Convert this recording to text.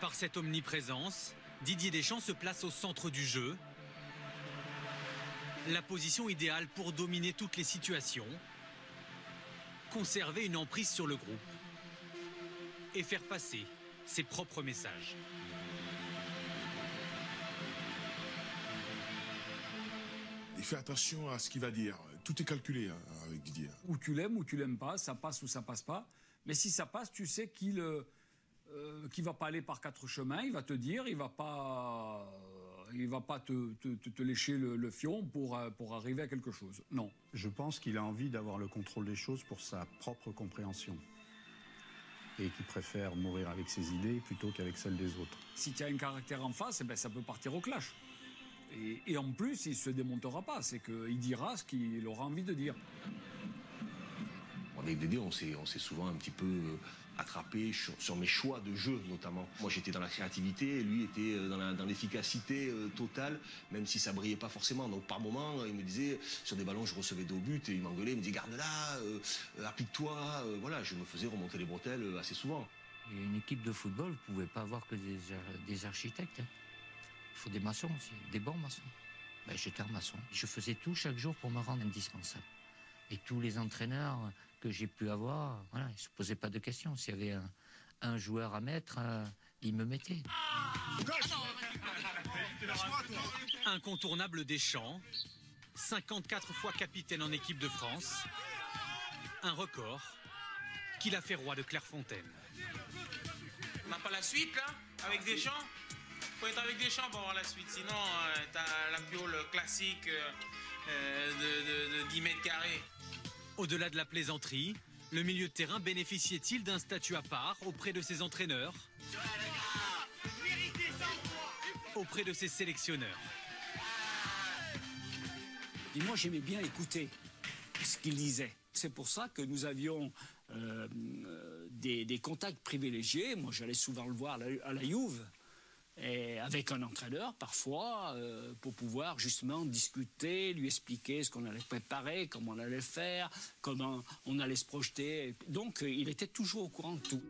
Par cette omniprésence, Didier Deschamps se place au centre du jeu. La position idéale pour dominer toutes les situations, conserver une emprise sur le groupe et faire passer ses propres messages. Il fait attention à ce qu'il va dire. Tout est calculé avec Didier. Ou tu l'aimes pas, ça passe ou ça passe pas. Mais si ça passe, tu sais qu'il va pas aller par quatre chemins. Il va te dire, il va pas te lécher le fion pour arriver à quelque chose. Non. Je pense qu'il a envie d'avoir le contrôle des choses pour sa propre compréhension. Et qu'il préfère mourir avec ses idées plutôt qu'avec celles des autres. Si tu as un caractère en face, eh ben, ça peut partir au clash. Et en plus, il ne se démontera pas. C'est qu'il dira ce qu'il aura envie de dire. Avec Dédé, on s'est souvent un petit peu attrapé sur mes choix de jeu, notamment. Moi, j'étais dans la créativité, lui était dans l'efficacité totale, même si ça brillait pas forcément. Donc, par moment, il me disait, sur des ballons, je recevais des hauts buts, et il m'engueulait, il me disait, garde-la, applique-toi. Voilà, je me faisais remonter les bretelles assez souvent. Et une équipe de football, vous ne pouvez pas avoir que des architectes. Il faut des maçons aussi, des bons maçons. Ben, j'étais un maçon. Je faisais tout chaque jour pour me rendre indispensable. Et tous les entraîneurs que j'ai pu avoir, voilà, ils ne se posaient pas de questions. S'il y avait un joueur à mettre, ils me mettaient. Incontournable Deschamps, 54 fois capitaine en équipe de France, un record qu'il a fait roi de Clairefontaine. On n'a pas la suite là, avec Deschamps. Faut être avec Deschamps pour avoir la suite, sinon t'as la piole classique de 10 mètres carrés. Au-delà de la plaisanterie, le milieu de terrain bénéficiait-il d'un statut à part auprès de ses entraîneurs, auprès de ses sélectionneurs? Et moi, j'aimais bien écouter ce qu'il disait. C'est pour ça que nous avions des contacts privilégiés. Moi, j'allais souvent le voir à la Juve. Et avec un entraîneur, parfois, pour pouvoir justement discuter, lui expliquer ce qu'on allait préparer, comment on allait faire, comment on allait se projeter. Donc, il était toujours au courant de tout.